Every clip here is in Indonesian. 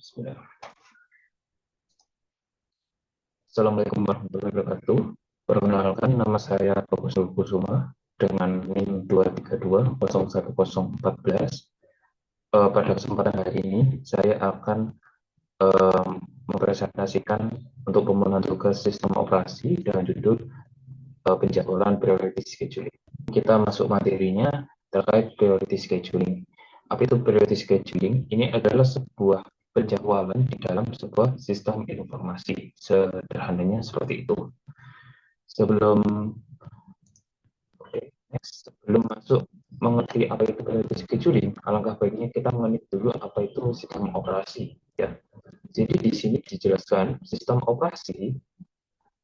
Bismillah. Assalamualaikum warahmatullahi wabarakatuh. Perkenalkan, nama saya Bagus Kusuma dengan NIM 2320114. Pada kesempatan hari ini, saya akan mempresentasikan untuk pemenuhan tugas sistem operasi dengan judul penjadwalan priority scheduling. Kita masuk materinya terkait priority scheduling. Apa itu priority scheduling? Ini adalah sebuah penjadwalan di dalam sebuah sistem informasi. Sederhananya seperti itu. Sebelum masuk mengerti apa itu priority scheduling, alangkah baiknya kita mengenai dulu apa itu sistem operasi. Ya. Jadi di sini dijelaskan sistem operasi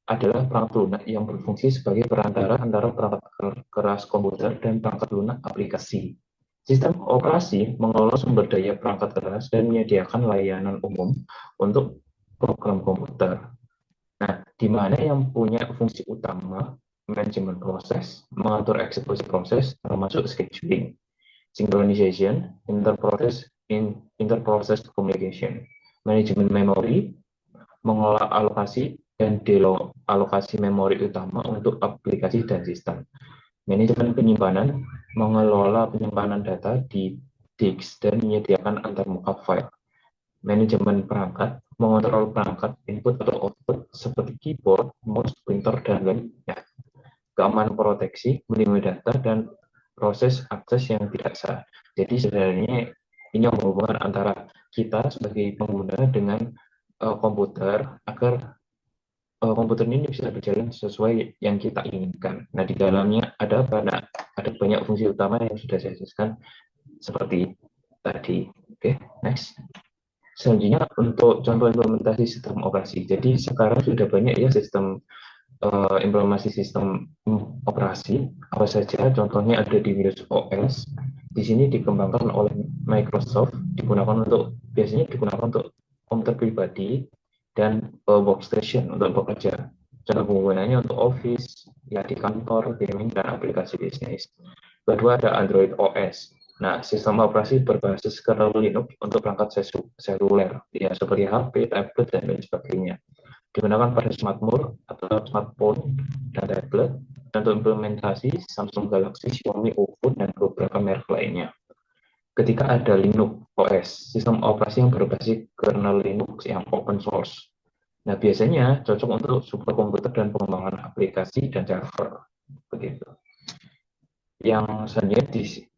adalah perangkat lunak yang berfungsi sebagai perantara antara perangkat keras komputer dan perangkat lunak aplikasi. Sistem operasi mengelola sumber daya perangkat keras dan menyediakan layanan umum untuk program komputer. Nah, di mana yang punya fungsi utama manajemen proses, mengatur eksekusi proses, termasuk scheduling, synchronization, interprocess communication, manajemen memori, mengelola alokasi dan dealokasi memori utama untuk aplikasi dan sistem. Manajemen penyimpanan, mengelola penyimpanan data di disk dan menyediakan antarmuka file. Manajemen perangkat, mengontrol perangkat input atau output seperti keyboard, mouse, printer, dan lainnya. Keamanan proteksi, melindungi data, dan proses akses yang tidak sah. Jadi sebenarnya ini menghubungkan antara kita sebagai pengguna dengan komputer agar komputer ini bisa berjalan sesuai yang kita inginkan. Nah, di dalamnya ada banyak fungsi utama yang sudah saya jelaskan seperti tadi. Oke, next. Selanjutnya untuk contoh implementasi sistem operasi. Jadi sekarang sudah banyak ya sistem implementasi sistem operasi. Apa saja? Contohnya ada di Windows OS. Di sini dikembangkan oleh Microsoft, biasanya digunakan untuk komputer pribadi dan workstation untuk bekerja. Contoh penggunaannya untuk Office, ya di kantor, gaming, dan aplikasi bisnis. Kedua ada Android OS. Nah, sistem operasi berbasis kernel Linux untuk perangkat seluler, ya seperti HP, tablet, dan lain sebagainya. Digunakan pada smartphone atau smartphone dan tablet, dan untuk implementasi Samsung Galaxy, Xiaomi, OPPO, dan beberapa merek lainnya. Ketika ada Linux OS, sistem operasi yang berbasis kernel Linux yang open source. Nah, biasanya cocok untuk superkomputer dan pengembangan aplikasi dan server. Begitu. Yang selanjutnya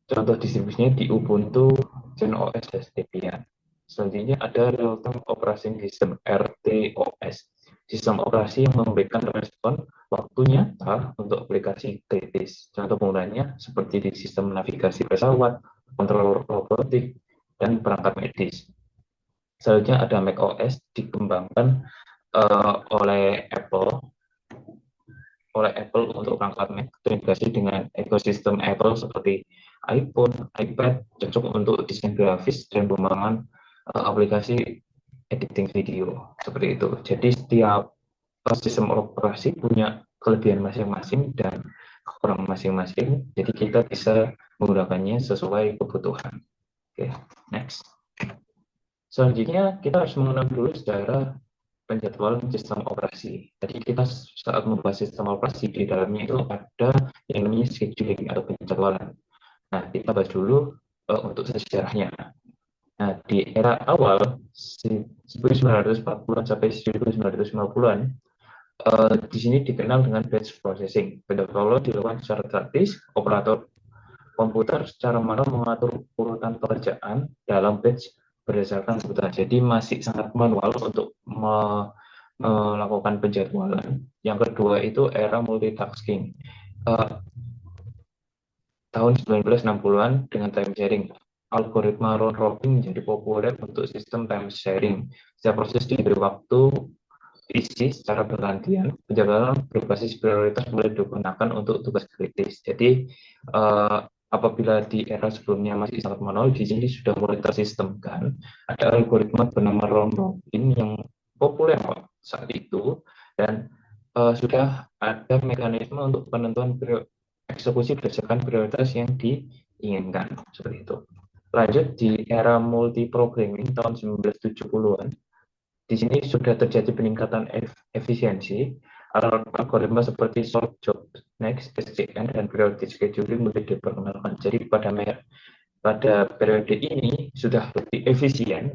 contoh distribusinya di Ubuntu, GenOS, dan Debian. Selanjutnya ada Real-Time Operating System (RTOS), sistem operasi yang memberikan respon waktu nyata untuk aplikasi kritis. Contoh penggunaannya seperti di sistem navigasi pesawat, kontrol robotik, dan perangkat medis. Selanjutnya ada macOS, dikembangkan oleh Apple untuk perangkat Mac, terintegrasi dengan ekosistem Apple seperti iPhone, iPad, cocok untuk desain grafis dan pengembangan aplikasi editing video seperti itu. Jadi setiap sistem operasi punya kelebihan masing-masing dan kekurangan masing-masing. Jadi kita bisa menggunakannya sesuai kebutuhan. Oke, next. Selanjutnya kita harus mengenal dulu secara penjadwalan sistem operasi. Jadi kita saat membahas sistem operasi di dalamnya itu ada yang namanya scheduling atau penjadwalan. Nah, kita bahas dulu untuk sejarahnya. Nah, di era awal 1940-an sampai 1950-an, di sini dikenal dengan batch processing. Penjadwalan dilakukan secara gratis, operator komputer secara manual mengatur urutan pekerjaan dalam batch berdasarkan kebutuhan. Jadi masih sangat manual untuk melakukan penjadwalan. Yang kedua itu era multitasking. Tahun 1960-an dengan time sharing. Algoritma round robin menjadi populer untuk sistem time sharing. Setiap proses diberi waktu isi secara bergantian. Penjadwalan berbasis prioritas mulai digunakan untuk tugas kritis. Jadi apabila di era sebelumnya masih sangat manual, di sini sudah mulai tersistemkan. Ada algoritma bernama round robin yang populer saat itu, dan sudah ada mekanisme untuk penentuan eksekusi berdasarkan prioritas yang diinginkan, seperti itu. Lanjut di era multi-programming tahun 1970-an, di sini sudah terjadi peningkatan efisiensi. Algoritma seperti sort job, next, SCN, dan priority scheduling mulai diperkenalkan. Jadi pada periode ini sudah lebih efisien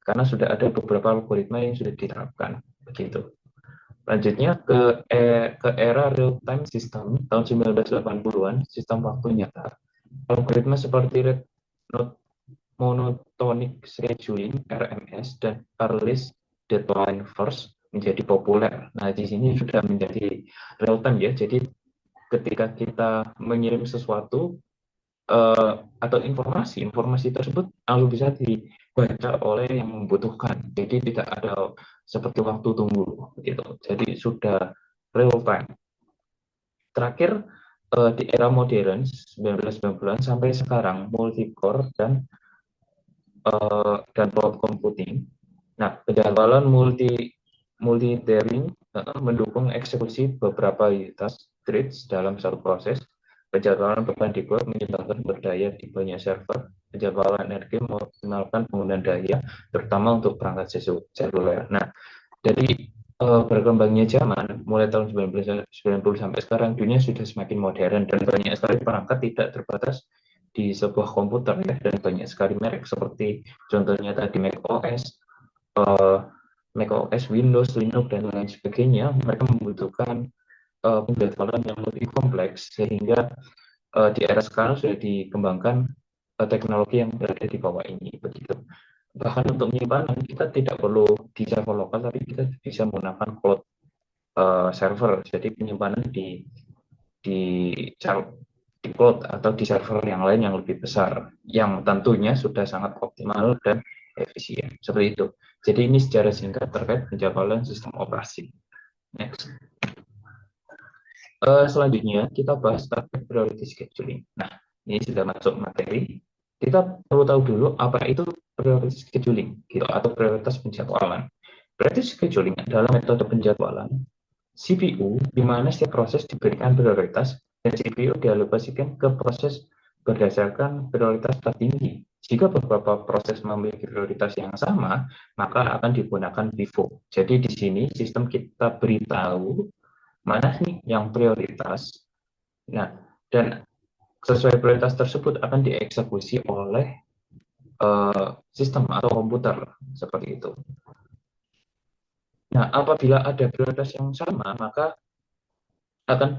karena sudah ada beberapa algoritma yang sudah diterapkan. Begitu. Lanjutnya ke era real-time system tahun 1980-an, sistem waktu nyata. Algoritma seperti rate monotonic scheduling (RMS) dan earliest deadline first menjadi populer. Nah, di sini sudah menjadi real time ya. Jadi ketika kita mengirim sesuatu atau informasi tersebut lalu bisa dibaca oleh yang membutuhkan. Jadi tidak ada seperti waktu tunggu gitu. Jadi sudah real time. Terakhir di era modern 1990-an sampai sekarang multi-core dan cloud computing. Nah, penjadwalan multi-threading mendukung eksekusi beberapa task threads dalam satu proses. Penjadwalan beban di cloud menyumbangkan berdaya di banyak server. Penjadwalan energi mengoptimalkan penggunaan daya, terutama untuk perangkat seluler. Nah, dari berkembangnya zaman, mulai tahun 1990 sampai sekarang, dunia sudah semakin modern dan banyak sekali perangkat tidak terbatas di sebuah komputer ya, dan banyak sekali merek seperti contohnya tadi uh, Mac OS, Windows, Linux, dan lain sebagainya. Mereka membutuhkan penjadwalan yang lebih kompleks sehingga di era sekarang sudah dikembangkan teknologi yang berada di bawah ini begitu. Bahkan untuk penyimpanan kita tidak perlu di server lokal, tapi kita bisa menggunakan cloud server. Jadi penyimpanan di di cloud atau di server yang lain yang lebih besar, yang tentunya sudah sangat optimal dan efisien. Seperti itu. Jadi ini secara singkat terkait penjadwalan sistem operasi. Next. Selanjutnya kita bahas target priority scheduling. Nah, ini sudah masuk materi. Kita perlu tahu dulu apa itu priority scheduling gitu, atau prioritas penjadwalan. Priority scheduling adalah metode penjadwalan CPU di mana setiap proses diberikan prioritas dan CPU dialokasikan ke proses berdasarkan prioritas tertinggi. Jika beberapa proses memiliki prioritas yang sama, maka akan digunakan FIFO. Jadi di sini sistem kita beritahu mana nih yang prioritas. Nah, dan sesuai prioritas tersebut akan dieksekusi oleh sistem atau komputer seperti itu. Nah, apabila ada prioritas yang sama, maka akan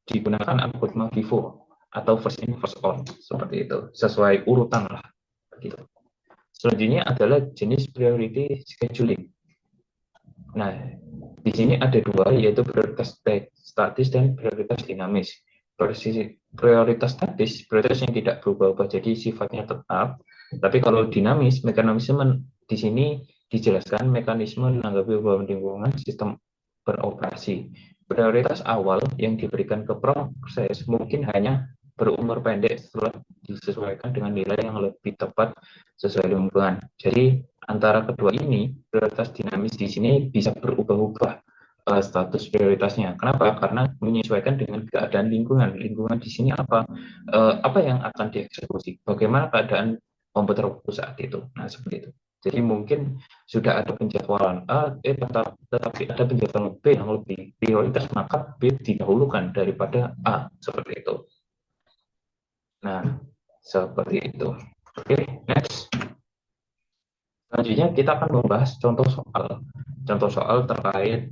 digunakan algoritma FIFO atau first in first out seperti itu, sesuai urutan lah begitu. Selanjutnya adalah jenis priority scheduling. Nah, di sini ada dua, yaitu prioritas statis dan prioritas dinamis. Prioritas statis, prioritas yang tidak berubah-ubah, jadi sifatnya tetap. Tapi kalau dinamis, mekanisme di sini dijelaskan mekanisme menanggapi perubahan lingkungan sistem beroperasi. Prioritas awal yang diberikan ke proses mungkin hanya berumur pendek setelah disesuaikan dengan nilai yang lebih tepat sesuai lingkungan. Jadi antara kedua ini, prioritas dinamis di sini bisa berubah-ubah status prioritasnya. Kenapa? Karena menyesuaikan dengan keadaan lingkungan. Lingkungan di sini apa? Apa yang akan dieksekusi? Bagaimana keadaan komputer saat itu? Nah, seperti itu. Jadi mungkin sudah ada penjadwalan A, tetapi ada penjadwalan B yang lebih prioritas, maka B didahulukan daripada A, seperti itu. Nah, seperti itu. Oke, next. Selanjutnya kita akan membahas contoh soal terkait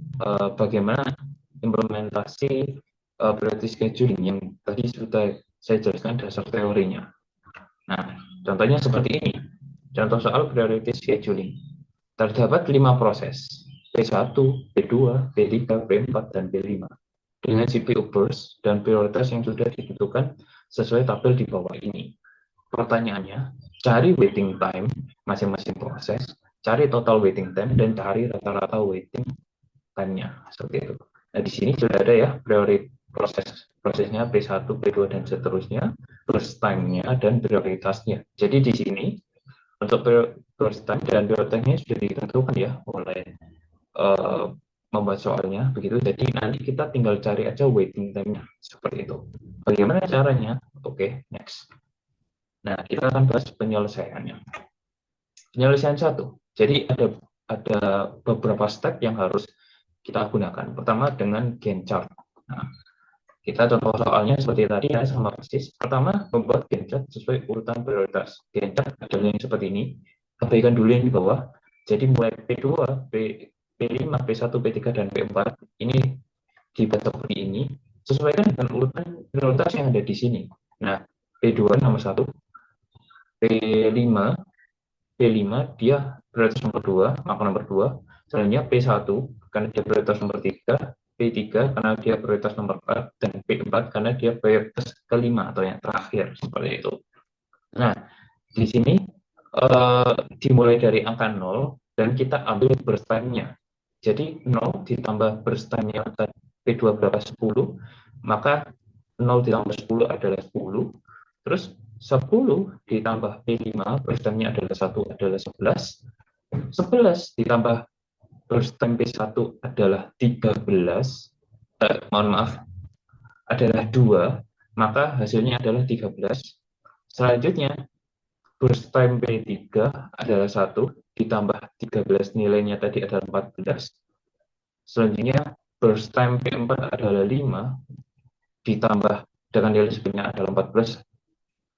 bagaimana implementasi priority scheduling yang tadi sudah saya jelaskan dasar teorinya. Nah, contohnya seperti ini. Contoh soal priority scheduling. Terdapat 5 proses, P1, P2, P3, P4, dan P5. Dengan CPU burst dan prioritas yang sudah ditentukan sesuai tabel di bawah ini. Pertanyaannya, cari waiting time masing-masing proses, cari total waiting time, dan cari rata-rata waiting time-nya. Seperti itu. Nah, di sini sudah ada ya prosesnya P1, P2, dan seterusnya, plus time-nya, dan prioritasnya. Jadi di sini untuk prioritas time dan prioritasnya sudah ditentukan ya oleh membuat soalnya begitu. Jadi nanti kita tinggal cari aja waiting time-nya seperti itu. Bagaimana caranya? Oke, next. Nah, kita akan bahas penyelesaiannya. Penyelesaian satu. Jadi ada beberapa step yang harus kita gunakan. Pertama dengan Gantt chart. Nah, kita contoh soalnya seperti tadi ya, sama persis. Pertama, membuat Gantt chart sesuai urutan prioritas. Gantt chart adalah yang seperti ini. Abaikan dulu yang di bawah. Jadi mulai P2, P5, P1, P3, dan P4 ini dibuat seperti ini. Sesuaikan dengan urutan prioritas yang ada di sini. Nah, P2 nomor 1, P5, P5 dia prioritas nomor 2, maka nomor 2. Selanjutnya P1 karena dia prioritas nomor 3, P3 karena dia prioritas nomor 4, dan P4 karena dia prioritas kelima atau yang terakhir, seperti itu. Nah, di sini dimulai dari angka 0 dan kita ambil burst time-nya. Jadi 0 ditambah burst time-nya P2 berapa? 10, maka 0 ditambah 10 adalah 10. Terus 10 ditambah P5, burst time-nya adalah 1, adalah 11. 11 ditambah burst time P1 adalah 13. Mohon maaf, adalah 2, maka hasilnya adalah 13. Selanjutnya, burst time P3 adalah 1, ditambah 13 nilainya tadi adalah 14. Selanjutnya, burst time P4 adalah 5, ditambah dengan nilai sebelumnya adalah 14,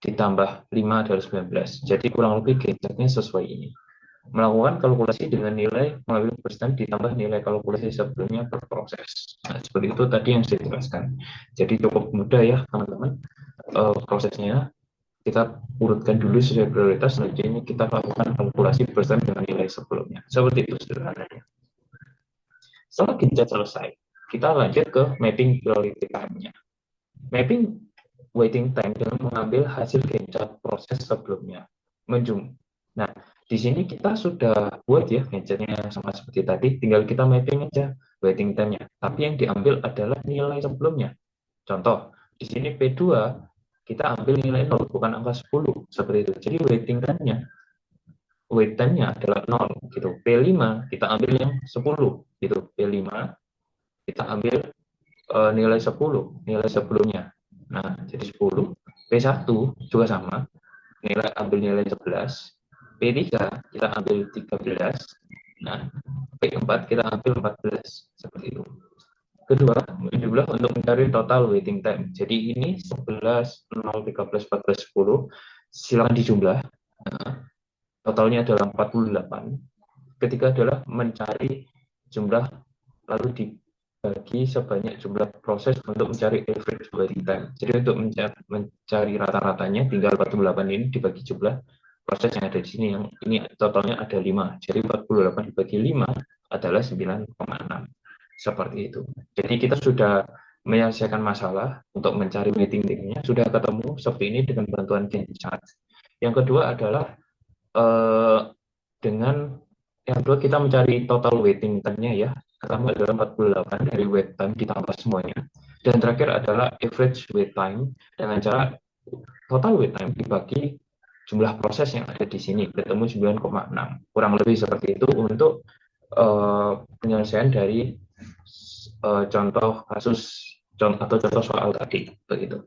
ditambah 5 adalah 19. Jadi kurang lebih gadgetnya sesuai ini. Melakukan kalkulasi dengan nilai mengambil burst time ditambah nilai kalkulasi sebelumnya per proses. Nah, seperti itu tadi yang saya jelaskan. Jadi cukup mudah ya teman-teman prosesnya. Kita urutkan dulu sesuai prioritas, selanjutnya kita lakukan kalkulasi burst time dengan nilai sebelumnya. Seperti itu sederhananya. Setelah kita selesai, kita lanjut ke mapping priority time-nya. Mapping waiting time dengan mengambil hasil genjat proses sebelumnya. Nah, di sini kita sudah buat ya genjatnya sama seperti tadi, tinggal kita mapping aja waiting time-nya. Tapi yang diambil adalah nilai sebelumnya. Contoh, di sini P2 kita ambil nilai 0, bukan angka 10, seperti itu. Jadi waiting time-nya adalah 0 gitu. P5 kita ambil yang 10 gitu. P5 kita ambil nilai 10, nilai sebelumnya. Nah, jadi 10. P1 juga sama, ambil nilai 11. P3 kita ambil 13. Nah, P4 kita ambil 14. Seperti itu. Kedua, jumlah untuk mencari total waiting time. Jadi ini 11, 0, 13, 14, 10. Silakan dijumlah. Nah, totalnya adalah 48. Ketiga adalah mencari jumlah lalu dibagi sebanyak jumlah proses untuk mencari average waiting time. Jadi untuk mencari rata-ratanya tinggal 48 ini dibagi jumlah proses yang ada di sini, yang ini totalnya ada 5. Jadi 48 dibagi 5 adalah 9,6. Seperti itu. Jadi kita sudah menyelesaikan masalah untuk mencari waiting time-nya, sudah ketemu seperti ini dengan bantuan Gantt chart. Yang kedua adalah dengan yang kedua kita mencari total waiting time-nya ya. Pertama adalah 48 dari wait time ditambah semuanya. Dan terakhir adalah average wait time dengan cara total wait time dibagi jumlah proses yang ada di sini, ketemu 9,6. Kurang lebih seperti itu untuk penyelesaian dari contoh kasus atau contoh soal tadi. Begitu.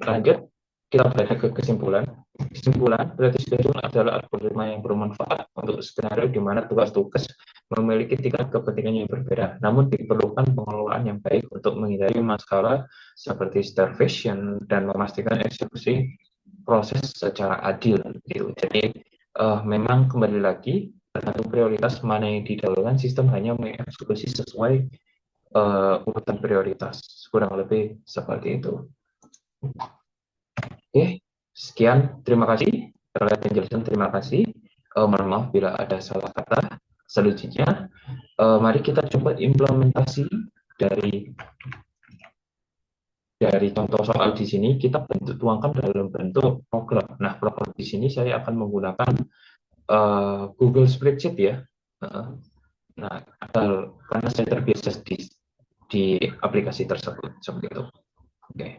Lanjut, kita berada ke kesimpulan. Kesimpulan, berarti schedule adalah algoritma yang bermanfaat untuk skenario di mana tugas-tugas memiliki tingkat kepentingan yang berbeda, namun diperlukan pengelolaan yang baik untuk menghindari masalah seperti starvation dan memastikan eksekusi proses secara adil. Jadi memang kembali lagi tergantung prioritas mana yang didahulukan, sistem hanya mengeksekusi sesuai urutan prioritas, kurang lebih seperti itu. Oke, sekian. Terima kasih. Terkait penjelasan, terima kasih. Mohon maaf bila ada salah kata. Selanjutnya, mari kita coba implementasi dari contoh soal di sini. Kita tuangkan dalam bentuk program. Nah, program di sini saya akan menggunakan Google Spreadsheet ya. Nah, karena saya terbiasa di aplikasi tersebut seperti itu. Oke.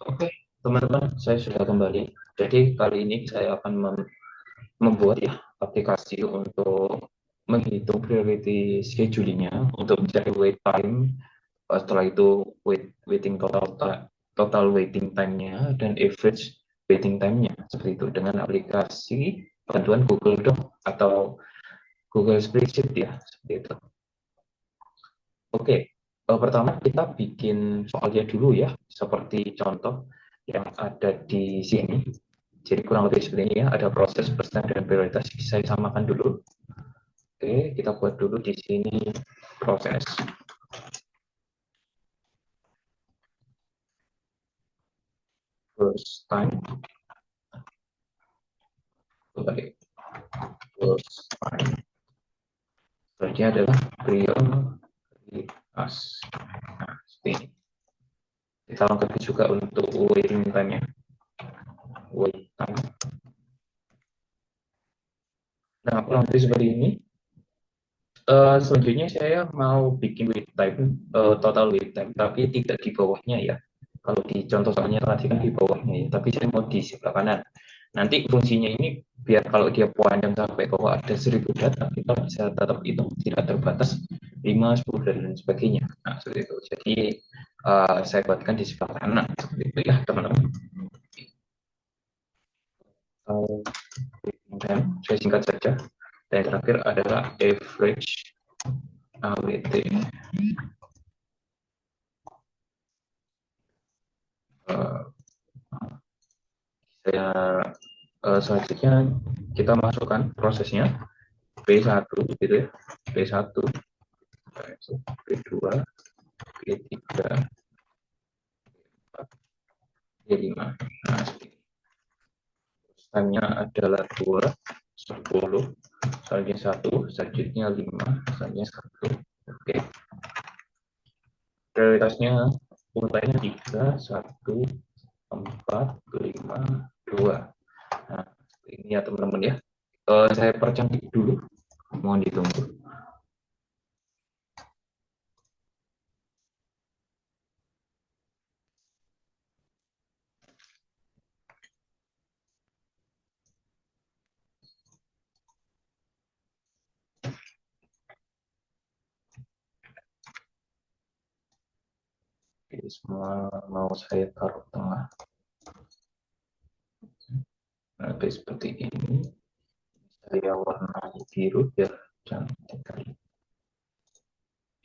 Oke, teman-teman, saya sudah kembali. Jadi kali ini saya akan membuat ya aplikasi untuk menghitung priority scheduling-nya untuk mencari wait time. Setelah itu waiting total waiting time-nya dan average waiting time-nya, seperti itu, dengan aplikasi bantuan Google Doc atau Google Spreadsheet ya, seperti itu. Oke, pertama kita bikin soalnya dulu ya, seperti contoh yang ada di sini. Jadi kurang lebih seperti ini ya, ada proses, pesan, dan prioritas. Saya samakan dulu. Oke, kita buat dulu di sini proses. First time. Kembali. First time. Selanjutnya adalah prioritas. Nah, seperti ini. Kita lengkapi juga untuk waiting time-nya. Wait time. Nah, kurang lebih seperti ini. Selanjutnya saya mau bikin wait time, total wait time, tapi tidak di bawahnya ya. Kalau di contoh soalnya tadi kan di bawahnya ya, tapi saya mau di sebelah kanan. Nanti fungsinya ini biar kalau dia panjang sampai bawah ada 1000 data, kita bisa tetap hitung tidak terbatas 5, 10 dan lain sebagainya. Nah, seperti itu. Jadi saya buatkan di sebelah kanan seperti itu ya, teman-teman. Saya singkat saja. Dan terakhir adalah average AWT. Selanjutnya kita masukkan prosesnya P1 gitu ya, P1, P2, P3, P5. Nah, time-nya adalah 2, 10, selanjutnya 1, selanjutnya 5, selanjutnya 1. Oke. Prioritasnya urutannya 3, 1, 4, 5, 2. Nah, ini ya teman-teman ya. Saya percantik dulu, mohon ditunggu. Oke, semua mau saya taruh tengah. Nah, seperti ini. Saya warna biru biar cantik kali.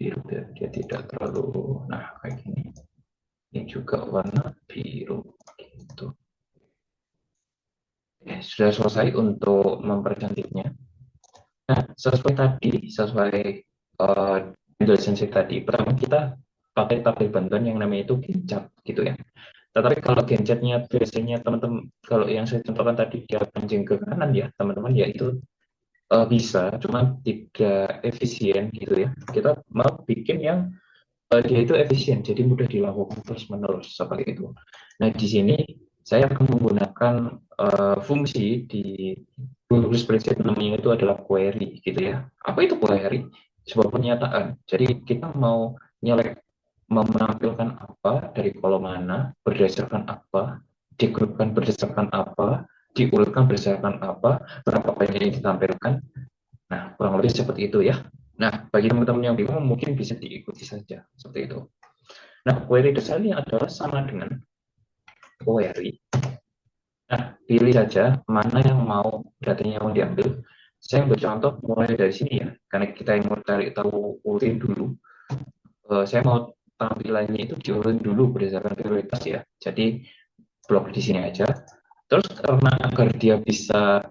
Biru biar dia tidak terlalu, nah kayak gini. Ini juga warna biru gitu. Oke, sudah selesai untuk mempercantiknya. Nah, sesuai penjelasan saya tadi, pertama kita pakai tabel bantuan yang namanya itu Gencat gitu ya. Tetapi kalau Gencatnya biasanya teman-teman, kalau yang saya contohkan tadi dia pancing ke kanan ya teman-teman, ya itu bisa, cuma tidak efisien gitu ya. Kita mau bikin yang dia itu efisien, jadi mudah dilakukan terus-menerus seperti itu. Nah, di sini saya akan menggunakan fungsi di Google Spreadsheet, namanya itu adalah query gitu ya. Apa itu query? Sebuah pernyataan. Jadi kita mau nyelek, mau menampilkan apa dari kolom mana, berdasarkan apa, digrupkan berdasarkan apa, diurutkan berdasarkan apa, berapa banyak yang ditampilkan. Nah, kurang lebih seperti itu ya. Nah, bagi teman-teman yang bingung mungkin bisa diikuti saja seperti itu. Nah, query dasarnya adalah sama dengan query. Nah, pilih saja mana yang mau datanya mau diambil. Saya ambil contoh mulai dari sini ya, karena kita yang mau cari tahu urutin dulu. Saya mau tampilannya itu diurut dulu berdasarkan prioritas ya. Jadi blok di sini aja. Terus karena agar dia bisa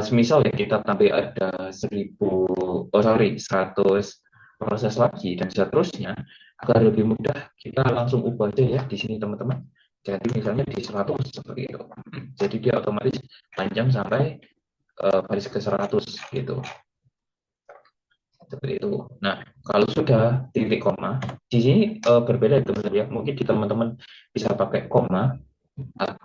semisal ya kita tampil ada 100 proses lagi dan seterusnya, agar lebih mudah kita langsung ubah aja ya di sini teman-teman. Jadi misalnya di 100 seperti itu. Jadi dia otomatis panjang sampai baris ke 100 gitu. Seperti itu. Nah, kalau sudah titik koma, di sini berbeda teman-teman ya. Mungkin di teman-teman bisa pakai koma,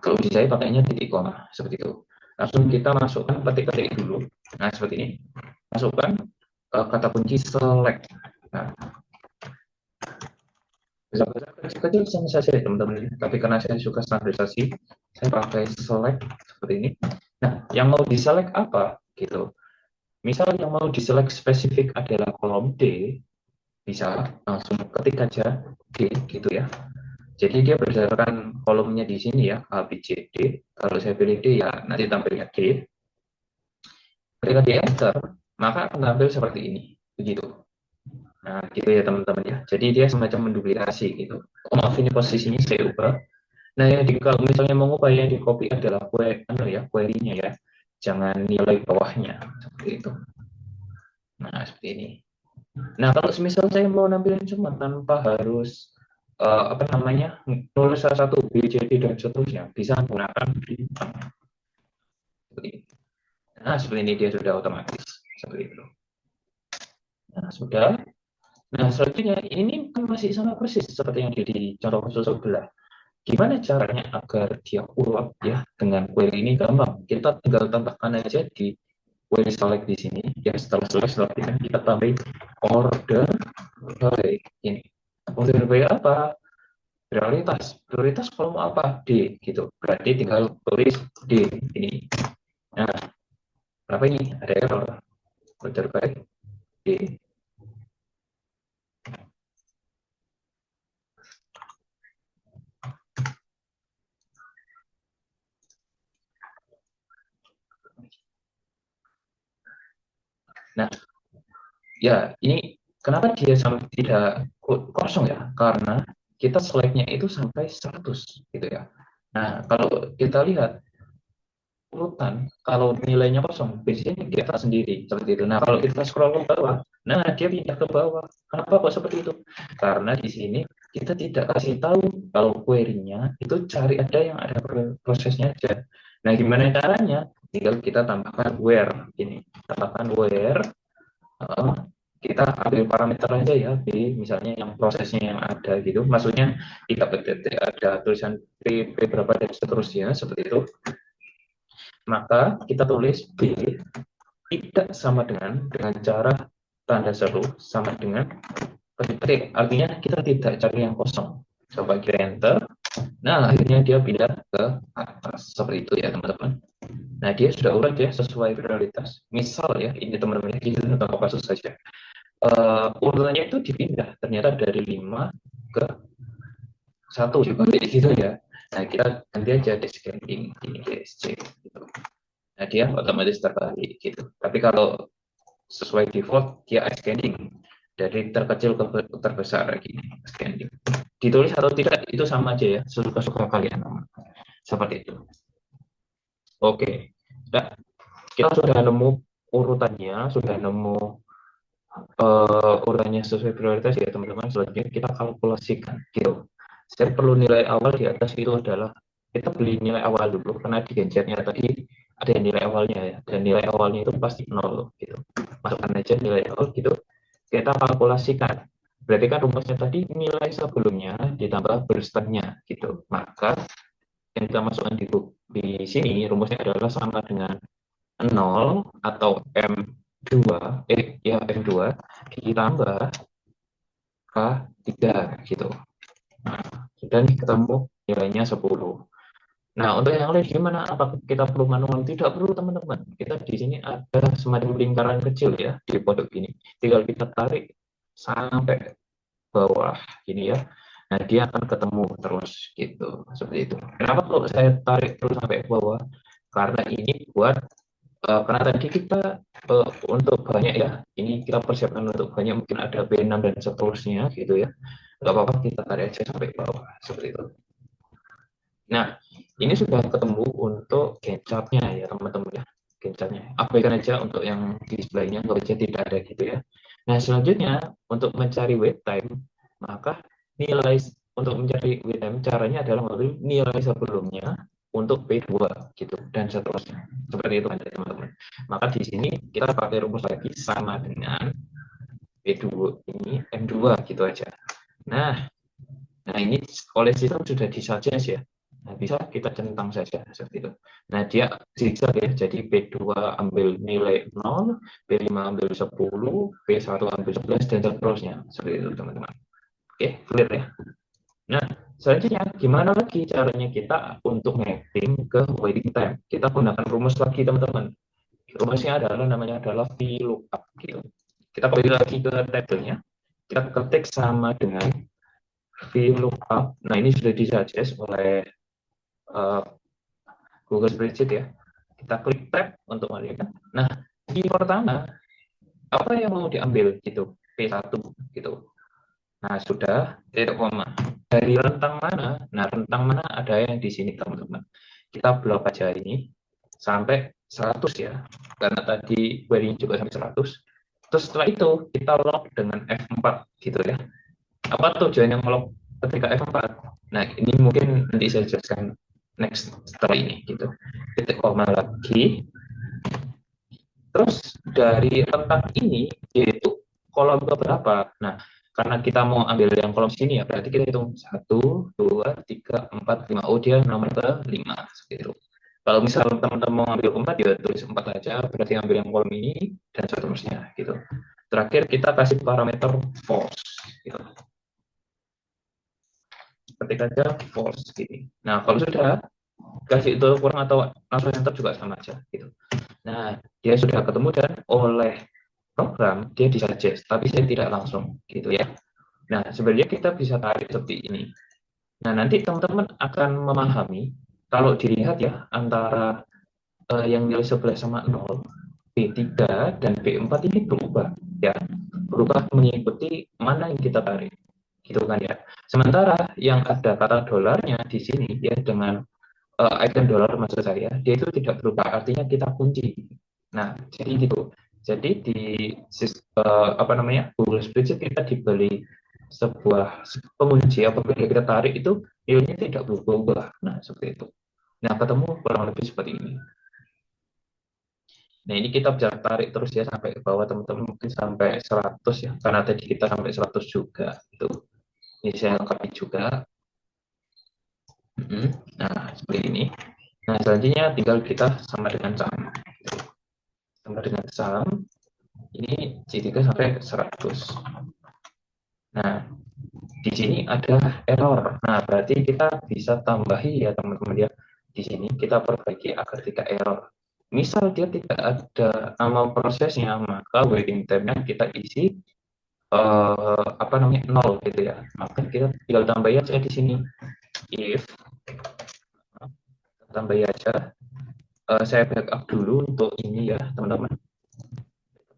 kalau di saya pakainya titik koma seperti itu. Langsung kita masukkan ketik-ketik dulu. Nah, seperti ini. Masukkan kata kunci select. Nah, kecil-kecil sama saja ya teman-teman. Tapi karena saya suka standarisasi, saya pakai select seperti ini. Nah, yang mau diselect apa gitu. Misal yang mau diselect spesifik adalah kolom D, bisa langsung ketik aja D gitu ya. Jadi dia berdasarkan kolomnya di sini ya, A, B, C, D. Kalau saya pilih D ya nanti tampilnya D. Ketika di enter, maka akan tampil seperti ini. Begitu. Nah, gitu ya teman-teman ya. Jadi dia semacam menduplikasi gitu. Oh, maaf ini posisinya saya ubah. Nah, kalau misalnya mau ubah yang di copy adalah query-nya ya. Jangan nilai bawahnya seperti itu. Nah, seperti ini. Nah, kalau misal saya mau nampilin cuma tanpa harus apa namanya nulis salah satu B, C, D dan seterusnya, bisa menggunakan bintang seperti ini. Nah, seperti ini dia sudah otomatis seperti itu. Nah, sudah. Nah, selanjutnya ini kan masih sama persis seperti yang di contoh khusus sebelah. Gimana caranya agar dia ulang ya dengan query ini gampang. Kita tinggal tambahkan aja di query select di sini. Ya setelah select kita tambahin order by ini. Order by apa? Prioritas kolom apa? D gitu. Berarti tinggal tulis D ini. Nah, berapa ini? Ada error. Order by D. Nah, ya ini kenapa dia sampai tidak kosong ya? Karena kita select-nya itu sampai 100 gitu ya. Nah, kalau kita lihat urutan, kalau nilainya kosong, biasanya di atas sendiri seperti itu. Nah, kalau kita scroll ke bawah, nah dia pindah ke bawah. Kenapa kok seperti itu? Karena di sini kita tidak kasih tahu kalau query-nya itu cari ada yang ada prosesnya aja. Nah, gimana caranya? Tinggal kita tambahkan where ini, tambahkan where kita ambil parameter aja ya B, misalnya yang prosesnya yang ada gitu, maksudnya tidak ada tulisan P berapa dan seterusnya seperti itu, maka kita tulis B tidak sama dengan cara tanda seru sama dengan ketik, artinya kita tidak cari yang kosong. Coba kira enter, nah akhirnya dia pindah ke atas seperti itu ya teman-teman. Nah dia sudah urut ya sesuai prioritas. Misal ya ini teman-teman di contoh kasus saja. Urutannya itu dipindah ternyata dari 5 ke 1 juga gitu ya. Nah kita ganti aja descending ini DSC gitu. Nah dia otomatis terbalik gitu. Tapi kalau sesuai default dia ascending dari terkecil ke terbesar gini ascending. Ditulis atau tidak itu sama aja ya, sesuka-suka kalian seperti itu. Oke, nah, kita sudah nemu urutannya, sudah nemu urutannya sesuai prioritas ya teman-teman. Selanjutnya kita kalkulasikan gitu. Saya perlu nilai awal di atas itu adalah kita beli nilai awal dulu karena di gensetnya tadi ada nilai awalnya ya, dan nilai awalnya itu pasti 0 gitu. Masukkan aja nilai awal gitu, kita kalkulasikan. Berarti kan rumusnya tadi nilai sebelumnya ditambah burstnya gitu. Maka yang kita masukkan di sini rumusnya adalah sama dengan 0 atau M2 ya M2 ditambah K3 gitu. Nah, sudah nih ketemu nilainya 10. Nah, untuk yang lain gimana? Apakah kita perlu manual? Tidak perlu, teman-teman. Kita di sini ada semacam lingkaran kecil ya di pojok ini. Tinggal kita tarik sampai bawah gini ya. Nah, dia akan ketemu terus gitu. Seperti itu. Kenapa kalau saya tarik terus sampai bawah? Karena ini buat karena tadi kita untuk banyak ya, ini kita persiapkan untuk banyak, mungkin ada B6 dan seterusnya gitu ya. Nggak apa-apa, kita tarik aja sampai bawah seperti itu. Nah, ini sudah ketemu untuk kecapnya ya teman-teman ya, kecapnya. Abaikan aja untuk yang di sebelahnya, nggak aja tidak ada gitu ya. Nah, selanjutnya untuk mencari wait time, maka nilai untuk mencari wait time caranya adalah mengambil nilai sebelumnya untuk P2 gitu dan seterusnya. Seperti itu aja teman-teman. Maka di sini kita pakai rumus lagi sama dengan P2 ini M2 gitu aja. Nah, ini oleh sistem sudah disuggest ya. Nah, bisa kita centang saja seperti itu. Nah, dia zigzag ya. Jadi P2 ambil nilai 0, P5 ambil 10, P1 ambil 11 dan seterusnya. Seperti itu, teman-teman. Oke, clear ya. Nah, selanjutnya gimana lagi caranya kita untuk mapping ke waiting time? Kita gunakan rumus lagi, teman-teman. Rumusnya namanya adalah VLOOKUP gitu. Kita kembali lagi ke tabelnya. Kita ketik sama dengan VLOOKUP. Nah, ini sudah disuggest oleh uh, Google Spreadsheet ya. Kita klik tab untuk melihat. Nah, di pertama apa yang mau diambil gitu, P1 gitu. Nah, sudah titik koma. Dari rentang mana? Nah, rentang mana ada yang di sini, teman-teman. Kita blok aja ini sampai 100 ya. Karena tadi query juga sampai 100. Terus setelah itu kita lock dengan F4 gitu ya. Apa tujuannya nge-lock ketika F4? Nah, ini mungkin nanti saya jelaskan next setelah ini gitu. Titik koma lagi. Terus dari rentang ini yaitu kolom berapa? Nah, karena kita mau ambil yang kolom sini ya, berarti kita hitung 1, 2, 3, 4, 5. Oh, dia nomor ke 5. Gitu. Kalau misal teman-teman mau ambil 4, ya tulis 4 aja, berarti ambil yang kolom ini, dan seterusnya. Gitu. Terakhir kita kasih parameter false. Gitu. Ketik aja false. Gitu. Nah, kalau sudah, kasih itu kurang atau langsung enter juga sama aja. Gitu. Nah, dia sudah ketemu dan oleh program dia disuggest, tapi saya tidak langsung gitu ya. Nah, sebenarnya kita bisa tarik seperti ini. Nah, nanti teman-teman akan memahami kalau dilihat ya antara yang nilai 11 sama 0, B3 dan B4 ini berubah ya. Berubah mengikuti mana yang kita tarik. Gitu kan ya. Sementara yang ada kata dolarnya di sini ya dengan icon dolar maksud saya, dia itu tidak berubah, artinya kita kunci. Nah, jadi gitu. Jadi di apa namanya Google Spreadsheet kita dibeli sebuah pengunci apabila kita tarik itu nilainya tidak berubah. Nah, seperti itu. Nah, ketemu kurang lebih seperti ini. Nah, ini kita bisa tarik terus ya sampai ke bawah teman-teman mungkin sampai 100 ya. Karena tadi kita sampai 100 juga. Itu. Ini saya lengkapi juga. Nah, seperti ini. Nah, selanjutnya tinggal kita sama dengan saham. Sama dengan saham, ini C3 sampai 100. Nah, di sini ada error. Nah, berarti kita bisa tambahi ya teman-teman ya. Di sini kita perbaiki agar tidak error. Misal dia tidak ada nama prosesnya, maka waiting time-nya kita isi apa namanya 0 gitu ya. Maka kita tinggal tambahin aja di sini if tambahin aja. Saya backup dulu untuk ini ya teman-teman.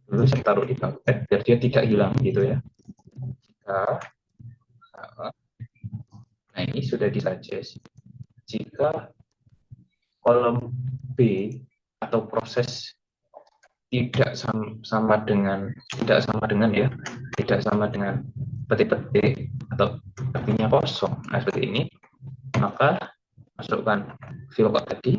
Dulu saya taruh di backup biar dia tidak hilang gitu ya. Nah, ini sudah disuggest. Jika kolom B atau proses tidak sama dengan ya, tidak sama dengan petik-petik atau artinya kosong. Nah, seperti ini, maka masukkan VLOOKUP tadi.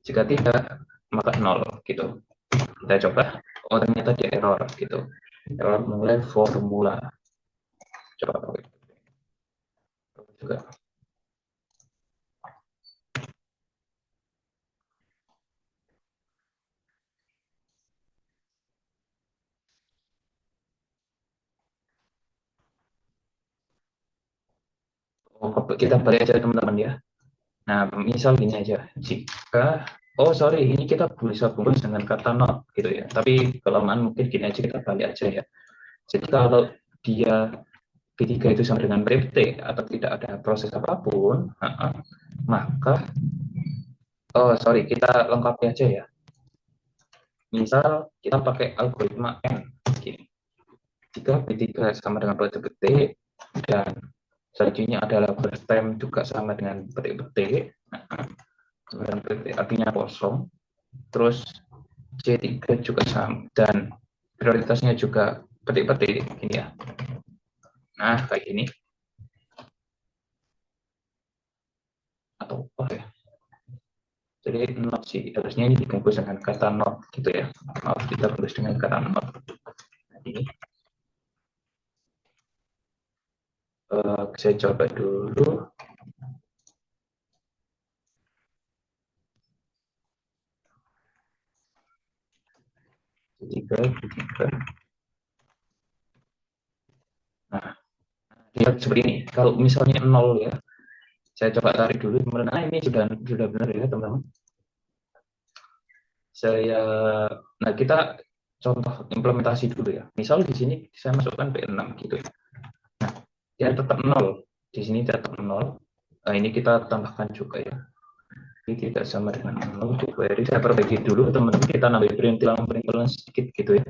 Jika tidak, maka 0 gitu. Kita coba. Oh, ternyata dia error gitu. Error mulai formula. Coba juga. Oh, kita balik aja teman-teman ya. Nah, misal gini aja, jika, oh sorry, ini kita bisa bungkus dengan kata not gitu ya. Tapi kelamaan mungkin gini aja kita balik aja ya. Jadi kalau dia B3 itu sama dengan PT atau tidak ada proses apapun, maka, oh sorry, kita lengkapi aja ya. Misal kita pakai algoritma N, gini. Jika B3 sama dengan petik-petik dan selanjutnya adalah burst time juga sama dengan petik-petik, artinya kosong, terus C3 juga sama dan prioritasnya juga petik-petik ini ya. Nah, kayak gini. Atau apa ya? Jadi not sih, harusnya ini dibungkus dengan kata not gitu ya. Maaf, kita bungkus dengan kata not. Nah, ini saya coba dulu. Tiga. Nah, lihat seperti ini. Kalau misalnya 0 ya, saya coba tarik dulu. Nah, ini sudah benar ya teman-teman. Nah kita contoh implementasi dulu ya. Misal di sini saya masukkan P6 gitu ya. Nah, dia tetap 0. Di sini tetap 0. Nah, ini kita tambahkan juga ya. Ini tidak sama dengan 0 di query. Saya perbaiki dulu teman-teman, kita nambah perintilan sedikit gitu ya.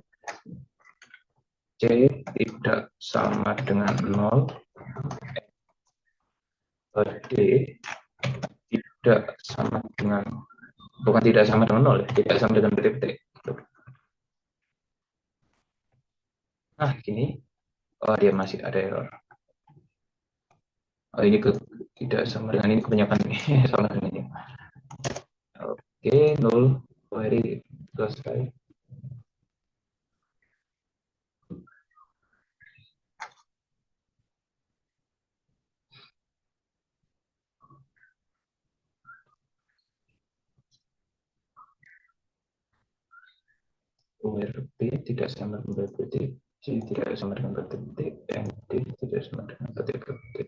C tidak sama dengan 0. D tidak sama dengan, bukan tidak sama dengan 0 ya, tidak sama dengan titik-titik. Nah, gini, oh dia masih ada error. Oh, ini tidak sama dengan ini, kebanyakan ini sama dengan ini. Oke, 0, query selesai. URB tidak sama dengan BPT, C tidak sama dengan BPT, MD tidak sama dengan BPT.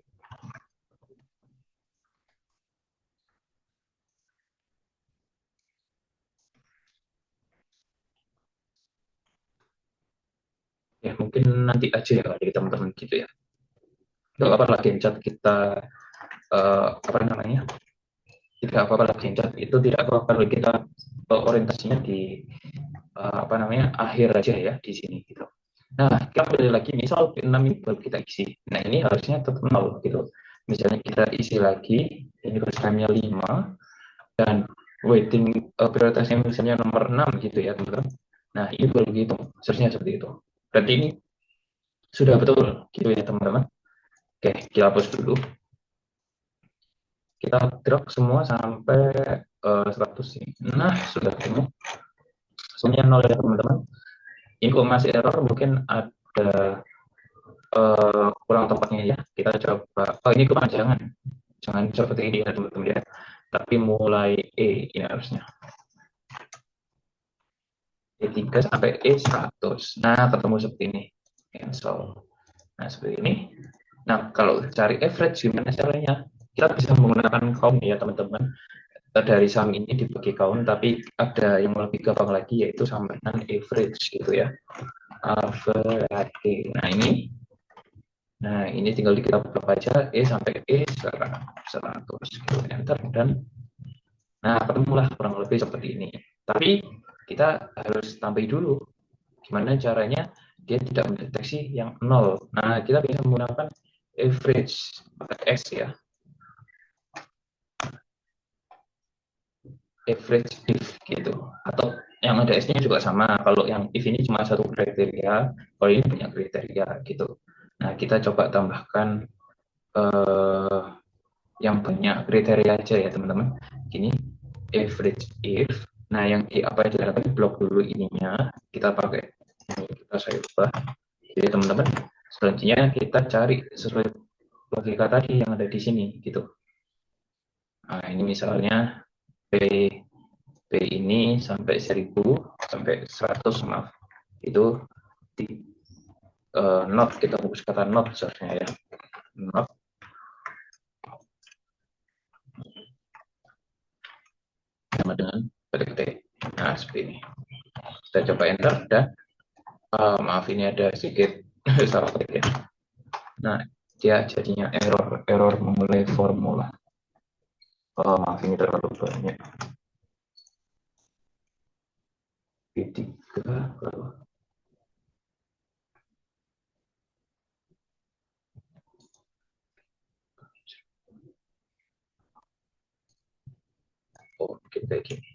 Ya mungkin nanti aja ya dari teman-teman gitu ya. Tidak apa lagi chat kita apa namanya? Tidak apa-apa lagi chat itu tidak apa-apa kalau kita orientasinya di apa namanya akhir aja ya di sini gitu. Nah, kita kembali lagi, misal 6 ini baru kita isi. Nah, ini harusnya tetap 0 gitu. Misalnya kita isi lagi, ini time-nya 5, dan waiting prioritasnya misalnya nomor 6 gitu ya, teman-teman. Nah, ini baru gitu, seharusnya seperti itu. Berarti ini sudah betul gitu ya, teman-teman. Oke, kita hapus dulu. Kita drag semua sampai 100 ini. Nah, sudah penuh. Semuanya 0 ya, teman-teman. Ini kok masih error, mungkin ada kurang tempatnya ya. Kita coba, oh ini kepanjangan, jangan seperti ini ya teman-teman ya, tapi mulai E ini harusnya E3 sampai E100. Nah, ketemu seperti ini, cancel. Nah, seperti ini. Nah, kalau cari average gimana caranya? Kita bisa menggunakan count ya teman-teman. Dari sum ini dibagi count, tapi ada yang lebih gampang lagi, yaitu sama dengan average gitu ya. Average. Nah, ini tinggal kita buka aja E sampai E100, enter, dan nah ketemulah kurang lebih seperti ini. Tapi kita harus tambahin dulu gimana caranya dia tidak mendeteksi yang 0. Nah, kita bisa menggunakan average pakai S ya. Average if gitu. Atau yang ada S-nya juga sama. Kalau yang if ini cuma satu kriteria, kalau ini banyak kriteria gitu. Nah, kita coba tambahkan yang banyak kriteria aja ya teman-teman. Gini, average if. Nah, yang apa yang dilakukan blok dulu ininya, kita pakai ini, kita saya ubah. Jadi teman-teman, selanjutnya kita cari sesuai logika tadi yang ada di sini gitu. Nah, ini misalnya P ini sampai 1000 sampai 100, maaf. Itu di not, kita fokus kata not seharusnya ya. Not sama dengan PT. Nah, seperti ini. Kita coba enter dan maaf ini ada sedikit salah ketik ya. Nah, dia jadinya error memulai formula. Maaf ini terlalu banyak. P3 kita gini.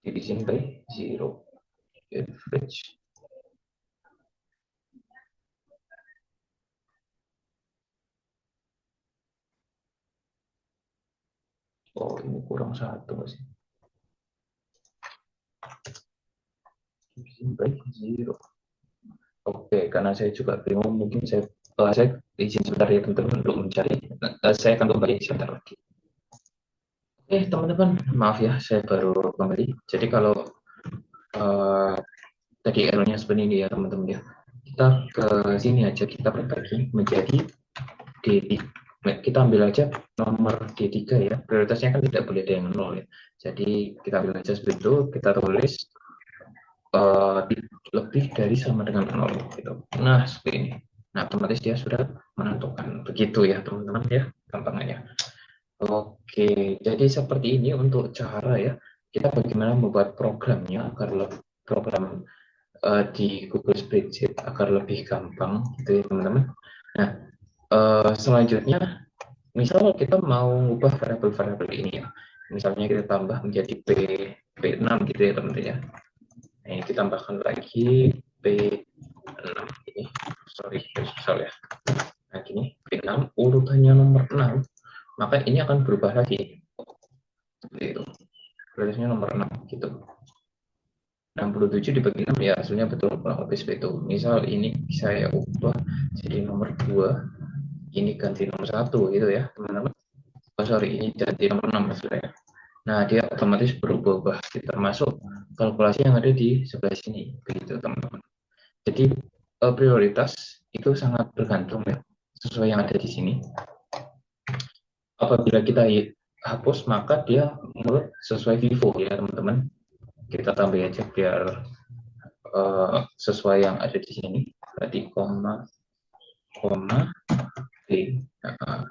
Division by 0 average. Oh, ini kurang satu sih. Division by 0. Oke, karena saya juga bingung, mungkin saya izin sebentar ya teman-teman untuk mencari. Saya akan kembali sebentar lagi. Oke, teman-teman, maaf ya, saya baru kembali. Jadi kalau tadi errornya seperti ini ya teman-teman ya. kita ke sini aja, kita berbagi menjadi D3. Kita ambil aja nomor D3 ya, prioritasnya kan tidak boleh ada yang 0 ya. Jadi kita ambil aja seperti itu, kita tulis lebih dari sama dengan 0 gitu. Nah, seperti ini. Nah, otomatis dia sudah menentukan. Begitu ya, teman-teman ya, gampangannya. Oke, jadi seperti ini untuk cara ya, kita bagaimana membuat programnya agar program di Google Spreadsheet agar lebih gampang gitu ya, teman-teman. Nah, selanjutnya, misal kita mau ubah variabel-variabel ini ya, misalnya kita tambah menjadi P6 gitu ya teman-teman ya. Nah, ini ditambahkan lagi P6 ini, sorry ya. Nah, gini, P6 urutannya nomor 6, maka ini akan berubah lagi. Seperti itu. Prioritasnya nomor 6 gitu. 67 dibagi 6 ya hasilnya betul kurang lebih seperti itu. Misal ini saya ubah jadi nomor 2, ini ganti nomor 1 gitu ya teman-teman. Oh, sorry, ini ganti nomor 6 maksudnya. Nah, dia otomatis berubah, termasuk kalkulasi yang ada di sebelah sini, begitu teman-teman. Jadi prioritas itu sangat bergantung ya, sesuai yang ada di sini. Apabila kita hapus, maka dia menurut sesuai FIFO ya teman-teman. Kita tambah aja biar sesuai yang ada di sini. Berarti koma D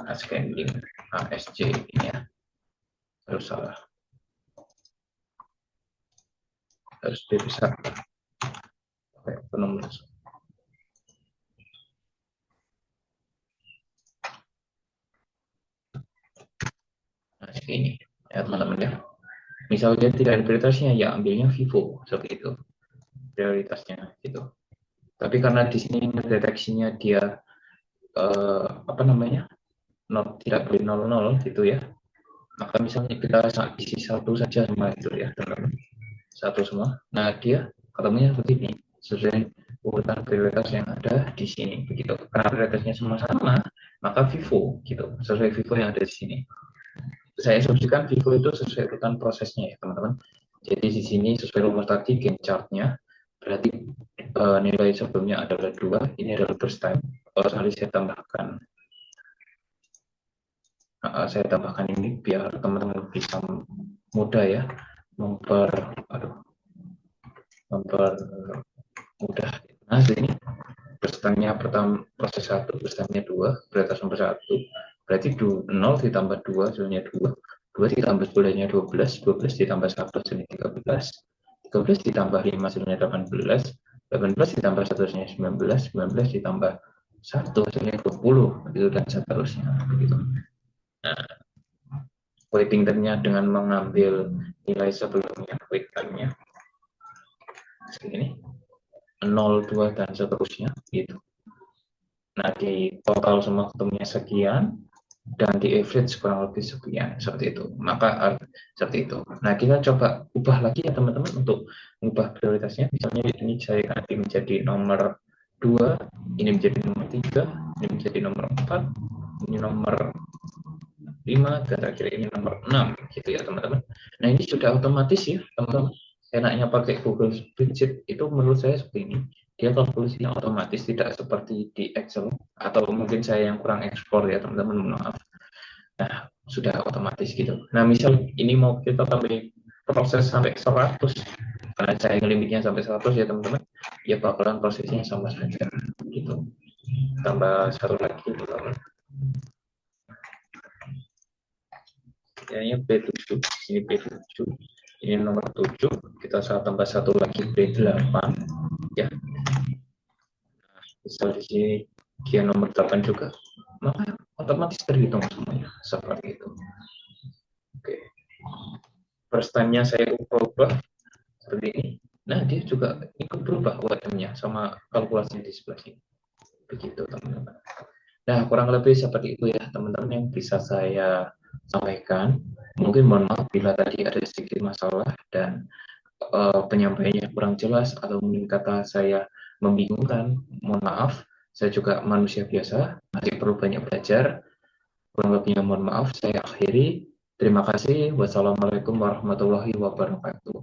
ascending ASC ini ya. Harus salah. Harus D besar. Oke, penuh. Nah, ini ya teman-teman ya. Misalnya tidak ada prioritasnya, ya ambilnya Vivo seperti itu prioritasnya gitu. Tapi karena di sini deteksinya dia apa namanya tidak boleh 00 gitu ya. Maka misalnya kita isi satu saja sama itu ya teman-teman, satu semua. Nah dia ketemunya seperti ini sesuai urutan prioritas yang ada di sini begitu. Karena prioritasnya semua sama, maka Vivo gitu sesuai Vivo yang ada di sini. Saya instruksikan Vivo itu sesuai urutan prosesnya ya teman-teman. Jadi di sini sesuai rumus tadi gain chartnya, berarti nilai sebelumnya adalah 2, ini adalah first time. Sekali saya tambahkan ini biar teman-teman bisa mudah ya mempermudah. Nah ini first time-nya pertama proses 1, first time-nya 2, prioritas nomor 1, berarti 0 ditambah 2 hasilnya 2, 2 ditambah 10-nya 12, 12 ditambah 1 hasilnya 13, 13 ditambah 5 hasilnya 18, 18 ditambah 1 hasilnya 19, 19 ditambah 1 hasilnya 20, begitu dan seterusnya begitu. Nah, quick time-nya dengan mengambil nilai sebelumnya quick time-nya segini 0, 2 dan seterusnya gitu. Nah, di total semua ketemunya sekian dan di average kurang lebih sekian seperti itu. Maka seperti itu. Nah, kita coba ubah lagi ya teman-teman untuk mengubah prioritasnya. Misalnya ini saya ganti menjadi nomor 2, ini menjadi nomor 3, ini menjadi nomor 4, ini nomor 5, dan terakhir ini nomor 6 gitu ya teman-teman. Nah, ini sudah otomatis ya teman-teman. Enaknya pakai Google Spreadsheet itu menurut saya seperti ini. Dia kalkulasinya otomatis, tidak seperti di Excel, atau mungkin saya yang kurang ekspor ya teman-teman, maaf. Nah, sudah otomatis gitu. Nah, misal ini mau kita tambah proses sampai 100, karena saya limitnya sampai 100 ya teman-teman, ya bakalan prosesnya sama saja gitu. Tambah satu lagi teman-teman. Ini B7, ini B7, ini nomor 7, kita tambah satu lagi B8 ya. Nah, misal di sini dia nomor 8 juga, maka otomatis terhitung semuanya seperti itu. Oke. First time-nya saya ubah seperti ini. Nah, dia juga ikut berubah WM-nya sama kalkulasinya di sebelah sini. Begitu, teman-teman. Nah, kurang lebih seperti itu ya, teman-teman yang bisa saya sampaikan. Mungkin mohon maaf bila tadi ada sedikit masalah dan penyampaiannya kurang jelas atau mungkin kata saya membingungkan. Mohon maaf, saya juga manusia biasa, masih perlu banyak belajar. Kurang lebihnya mohon maaf, saya akhiri. Terima kasih. Wassalamualaikum warahmatullahi wabarakatuh.